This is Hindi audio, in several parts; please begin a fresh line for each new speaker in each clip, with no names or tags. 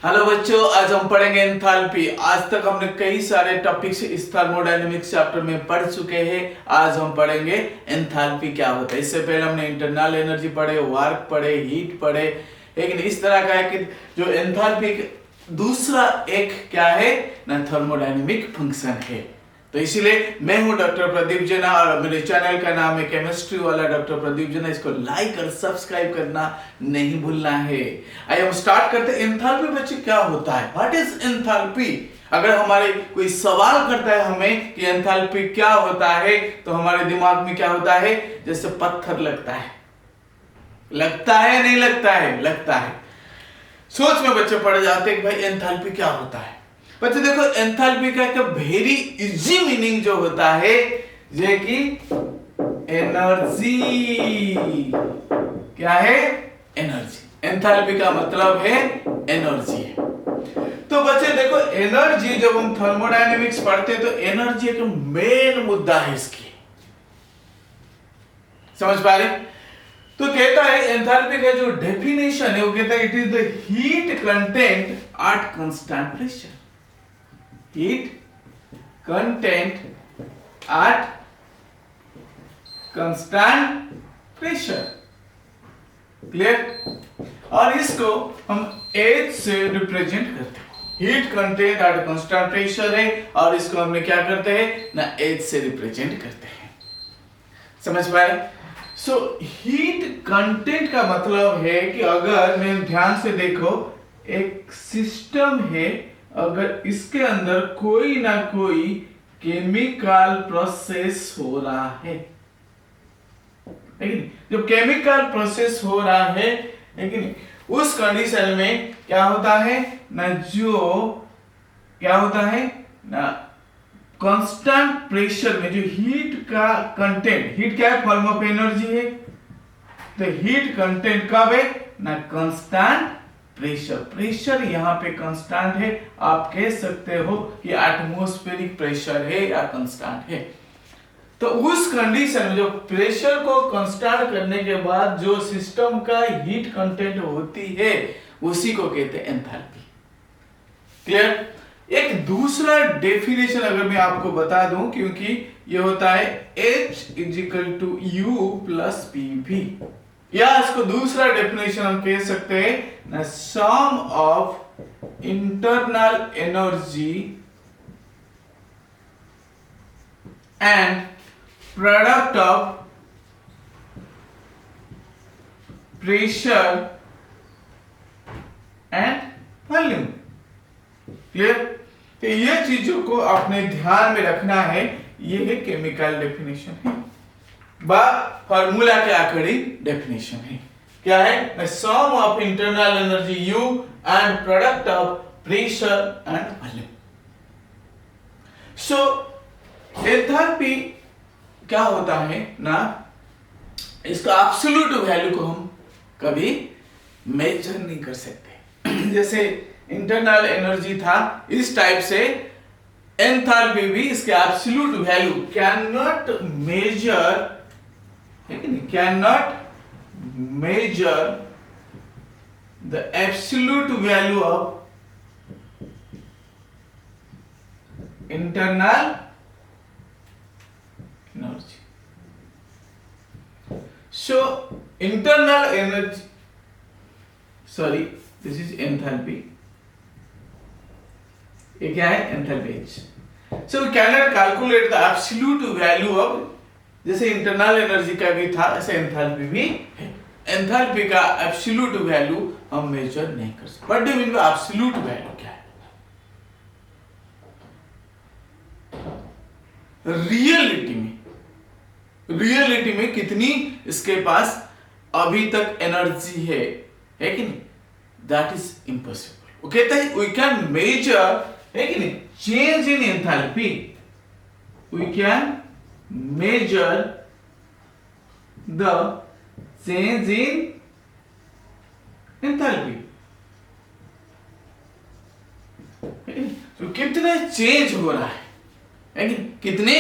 हेलो बच्चों, आज हम पढ़ेंगे एंथैल्पी। आज तक हमने कई सारे टॉपिक्स इस थर्मोडायनेमिक्स चैप्टर में पढ़ चुके हैं। आज हम पढ़ेंगे एंथैल्पी क्या होता है। इससे पहले हमने इंटरनल एनर्जी पढ़े, वर्क पढ़े, हीट पढ़े, लेकिन इस तरह का है कि जो एंथैल्पी दूसरा एक क्या है ना, थर्मोडायनेमिक फंक्शन है। तो इसीलिए मैं हूं डॉक्टर प्रदीप जेना और मेरे चैनल का नाम है केमिस्ट्री वाला डॉक्टर प्रदीप जेना। इसको लाइक और सब्सक्राइब करना नहीं भूलना है। आइए हम स्टार्ट करते हैं। एंथैल्पी बच्चे क्या होता है, व्हाट इज एंथैल्पी? अगर हमारे कोई सवाल करता है हमें कि एंथैल्पी क्या होता है, तो हमारे दिमाग में क्या होता है, जैसे पत्थर लगता है। लगता है नहीं लगता है? लगता है। सोच में बच्चे पड़ जाते हैं कि भाई एंथैल्पी क्या होता है। बच्चे देखो, एंथैल्पी का एक वेरी इजी मीनिंग जो होता है जे कि एनर्जी। क्या है? एनर्जी। एंथैल्पी का मतलब है एनर्जी है। तो बच्चे देखो, एनर्जी जब हम थर्मोडायनेमिक्स पढ़ते हैं तो एनर्जी एक मेन मुद्दा है इसकी। समझ पा रहे? तो कहता है एंथैल्पी का जो डेफिनेशन है वो कहता है it is the heat content at constant pressure. Heat content at constant pressure. Clear? और इसको हम H से रिप्रेजेंट करते हैं। Heat content at constant pressure है और इसको हमने क्या करते हैं ना, H से रिप्रेजेंट करते हैं। समझ पाए? सो हीट कंटेंट का मतलब है कि अगर मैं ध्यान से देखो, एक सिस्टम है, अगर इसके अंदर कोई ना कोई केमिकल प्रोसेस हो रहा है, लेकिन जब केमिकल प्रोसेस हो रहा है, लेकिन उस कंडीशन में क्या होता है ना, जो क्या होता है ना, कांस्टेंट प्रेशर में जो हीट का कंटेंट, हीट क्या है? फॉर्म ऑफ एनर्जी है। तो हीट कंटेंट कब है ना, कांस्टेंट प्रेशर। प्रेशर यहां पे कांस्टेंट है। आप कह सकते हो कि एटमॉस्फेरिक प्रेशर है या कांस्टेंट है। तो उस कंडीशन में जो प्रेशर को कांस्टेंट करने के बाद जो सिस्टम का हीट कंटेंट होती है, उसी को कहते हैं एंथैल्पी। क्लियर? एक दूसरा डेफिनेशन अगर मैं आपको बता दूं, क्योंकि ये होता है H is equal to U plus PV, या इसको दूसरा डेफिनेशन हम कह सकते हैं ना, sum of internal energy and product of pressure and volume. Clear? तो ये चीजों को अपने ध्यान में रखना है। ये है केमिकल डेफिनेशन है, बा फार्मूला के अकॉर्डिंग डेफिनेशन है। क्या है? Sum of internal energy U and product of pressure and volume. So enthalpy क्या होता है ना, इसका एब्सोल्यूट वैल्यू को हम कभी मेजर नहीं कर सकते। जैसे इंटरनल एनर्जी था, इस टाइप से एंथैल्पी भी इसके absolute value can not measure, can not measure the absolute value of internal energy. So internal energy, sorry, this is enthalpy. ये क्या है? Enthalpy H। So we can not calculate the absolute value of, जैसे इंटरनल एनर्जी का भी था ऐसे एंथैल्पी भी है। एंथैल्पी का एब्सोल्यूट वैल्यू हम मेजर नहीं कर सकते। What do you mean by absolute value? क्या है? रियलिटी में कितनी इसके पास अभी तक एनर्जी है कि नहीं? That is impossible. वो कहता है वी कैन मेजर, है कि नहीं, change in enthalpy. We can measure the change in enthalpy. तो कितने चेंज हो रहा है कि कितने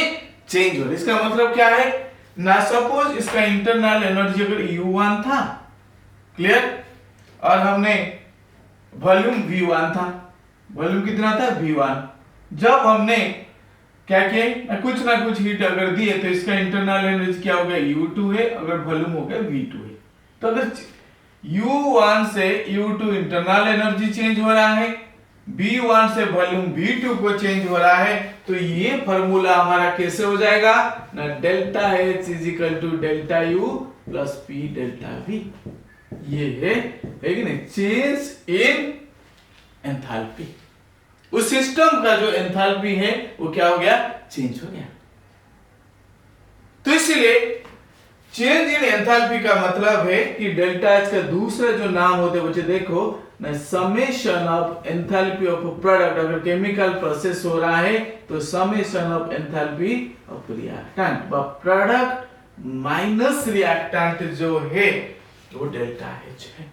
चेंज हो रहे, इसका मतलब क्या है ना, सपोज इसका इंटरनल एनर्जी अगर U1 था, क्लियर, और हमने वॉल्यूम V1 था, वॉल्यूम कितना था V1। जब हमने क्या किया, कुछ ना कुछ हीट अगर दिए तो इसका इंटरनल एनर्जी क्या हो गया U2 है, अगर वॉल्यूम हो गया V2 है। तो अगर U1 से U2 इंटरनल एनर्जी चेंज हो रहा है, B1 से वॉल्यूम V2 को चेंज हो रहा है, तो ये फॉर्मूला हमारा कैसे हो जाएगा ना, delta H is equal to delta U plus P delta V। ये है कि नहीं, चेंज इन एंथैल्पी। उस सिस्टम का जो एंथैल्पी है वो क्या हो गया, चेंज हो गया। तो इसलिए चेंज इन एंथैल्पी का मतलब है कि डेल्टा एच का दूसरा जो नाम होते बच्चे देखो ना, summation of enthalpy of product. अगर केमिकल प्रोसेस हो रहा है तो summation of enthalpy of reactant, product minus reactant जो है वो डेल्टा एच है।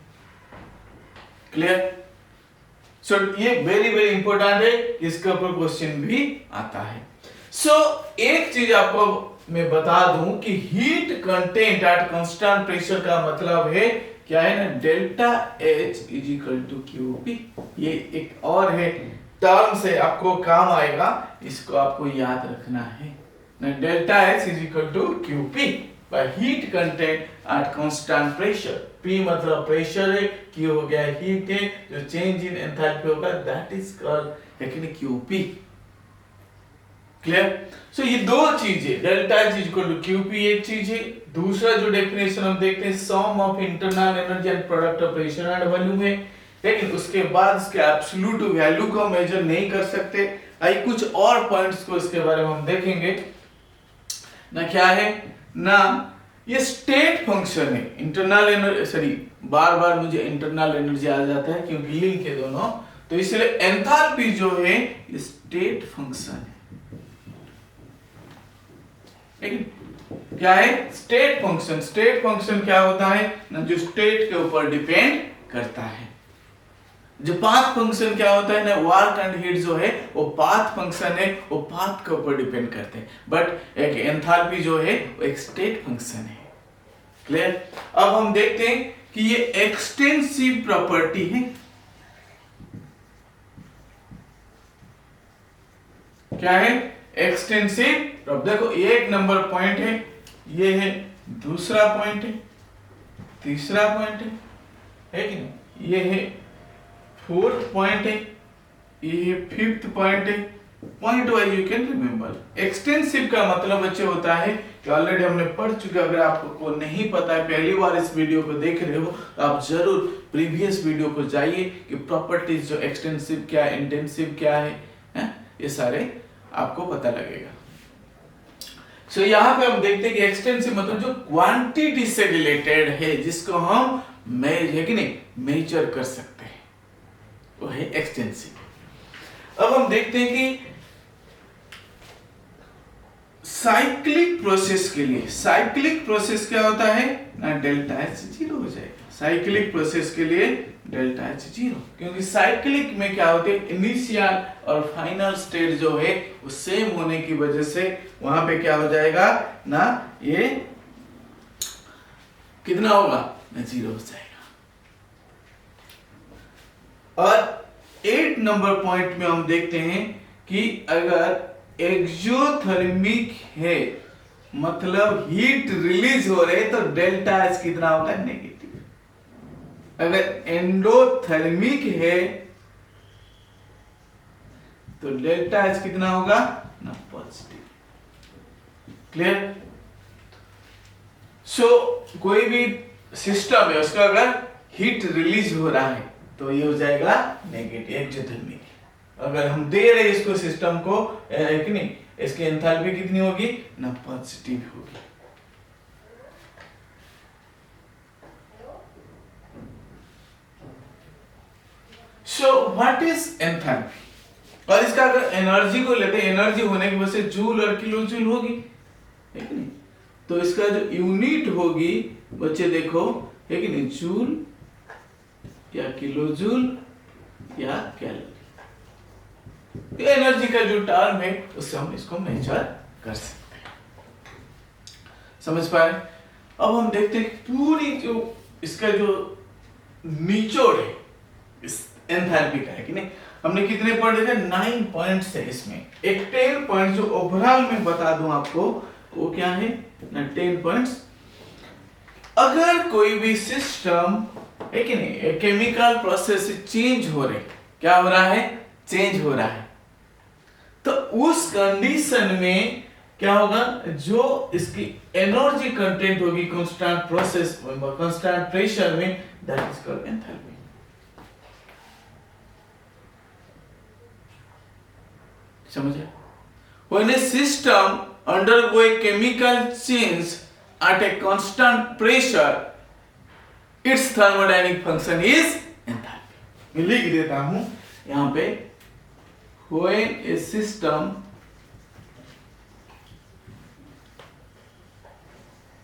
क्लियर? सो ये वेरी वेरी इंपॉर्टेंट है, इसके ऊपर क्वेश्चन भी आता है। सो एक चीज आपको मैं बता दूं कि heat content at constant pressure का मतलब है क्या है ना, delta H is equal to QP. ये एक और है टर्म से आपको काम आएगा, इसको आपको याद रखना है ना, delta H is equal to QP by heat content at constant pressure. P मतलब प्रेशर है, Q हो गया हीट है, जो चेंज इन एंथैल्पी होगा that is called QP। Clear? So ये दो चीजें, delta H equal to QP एक चीज है, दूसरा जो डेफिनेशन हम देखते हैं sum of internal energy and product of pressure and volume है। लेकिन उसके बाद इसके एब्सोल्यूट वैल्यू को मेजर नहीं कर सकते। आइए कुछ और पॉइंट्स को इसके बारे में हम देखेंगे ना, क्या है ना, ये स्टेट फंक्शन है। इंटरनल एनर्जी, सॉरी बार बार मुझे इंटरनल एनर्जी आ जाता है क्योंकि लिंक है दोनों, तो इसलिए एंथैल्पी जो है स्टेट फंक्शन है। लेकिन क्या है, स्टेट फंक्शन। स्टेट फंक्शन क्या होता है ना, जो स्टेट के ऊपर डिपेंड करता है। जो पाथ फंक्शन क्या होता है ना, वर्क एंड हीट जो है वो पाथ फंक्शन है, वो पाथ के ऊपर डिपेंड करते हैं। बट एक एंथैल्पी जो है वो एक स्टेट फंक्शन है। क्लियर? अब हम देखते हैं कि ये एक्सटेंसिव प्रॉपर्टी है। क्या है एक्सटेंसिव? अब देखो एक नंबर पॉइंट है, ये है दूसरा पॉइंट है, तीसरा पॉइंट है कि नहीं, ये है फोर्थ पॉइंट है, ये फिफ्थ पॉइंट है। Point wise you can remember. Extensive का मतलब बच्चे होता है कि ऑलरेडी हमने पढ़ चुके। अगर आपको नहीं पता है, पहली बार इस वीडियो को देख रहे हो, तो आप जरूर प्रीवियस वीडियो को जाइए कि प्रॉपर्टीज जो एक्सटेंसिव क्या है, इंटेंसिव क्या है, ये सारे आपको पता लगेगा। सो यहाँ पे हम देखते हैं कि एक्सटेंसिव मतलब जो क्वांटिटी से रिलेटेड है, जिसको हम मेजर कर सकते हैं, वो है एक्सटेंसिव। अब हम देखते हैं कि साइक्लिक प्रोसेस के लिए, साइक्लिक प्रोसेस क्या होता है ना, डेल्टा एच जीरो हो जाएगा। साइक्लिक प्रोसेस के लिए डेल्टा एच जीरो, क्योंकि साइक्लिक में क्या होते हैं, इनिशियल और फाइनल स्टेट जो है वो सेम होने की वजह से वहां पे क्या हो जाएगा ना, ये कितना होगा ना, जीरो हो जाएगा। और 8 नंबर पॉइंट में हम देखते हैं कि अगर एक्सोथर्मिक है, मतलब हीट रिलीज हो रहे, तो डेल्टा एच कितना होगा, नेगेटिव। अगर एंडोथर्मिक है तो डेल्टा एच कितना होगा ना, पॉजिटिव। क्लियर? सो कोई भी सिस्टम है, उसका अगर हीट रिलीज हो रहा है तो ये हो जाएगा नेगेटिव, एक्सोथर्मिक। अगर हम दे रहे इसको सिस्टम को कि नहीं, इसकी एंथैल्पी कितनी होगी ना, पॉजिटिव होगी। So what is enthalpy? और इसका अगर एनर्जी को लेते हैं, एनर्जी होने की वजह से जूल और किलो जूल होगी, है कि नहीं, तो इसका जो यूनिट होगी बच्चे देखो, है कि नहीं, जूल या किलो जूल या कैलोरी। एनर्जी का जो टर्म है उससे हम इसको मेजर कर सकते हैं। समझ पाए? अब हम देखते हैं पूरी जो इसका जो निचोड़ है, इस एंथैल्पी का है कि नहीं। हमने कितने पढ़े थे, 9 पॉइंट्स है इसमें। एक 10 पॉइंट जो ओवरऑल में बता दूं आपको, वो क्या है ना, 10 पॉइंट्स। अगर कोई भी सिस्टम है कि नहीं, केमिकल प्रोसेस चेंज हो रही, क्या हो रहा है, चेंज हो रहा है, तो उस कंडीशन में क्या होगा, जो इसकी एनर्जी कंटेंट होगी कांस्टेंट प्रोसेस कांस्टेंट प्रेशर में, दैट इज कॉल्ड एंथैल्पी। समझे? When a system undergo a chemical change at a constant pressure, its thermodynamic function is enthalpy. मैं लिख देता हूं यहां पे, when a system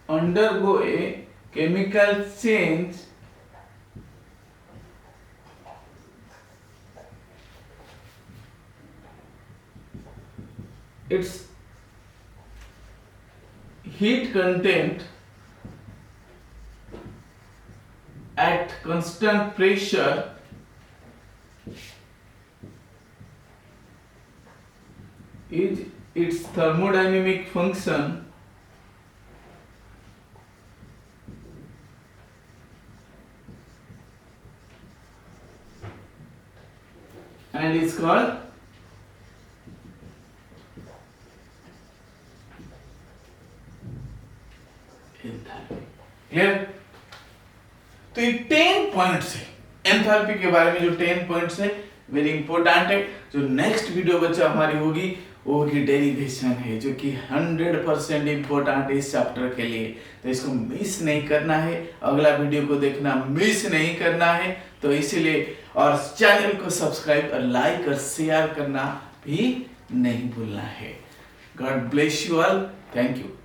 undergo a chemical change its heat content at constant pressure is its thermodynamic function and is called clear? तो ये 10 पॉइंट्स है एंथैल्पी के बारे में, जो 10 पॉइंट्स है वेरी इंपॉर्टेंट है। जो नेक्स्ट वीडियो बच्चा हमारी होगी वो होगी डेरिवेशन है, जो कि 100% इंपॉर्टेंट है इस चैप्टर के लिए, तो इसको मिस नहीं करना है, अगला वीडियो को देखना मिस नहीं करना है। तो इसीलिए और चैनल को सब्सक्राइब और लाइक और शेयर करना भी नहीं भूलना है। God bless you all, thank you.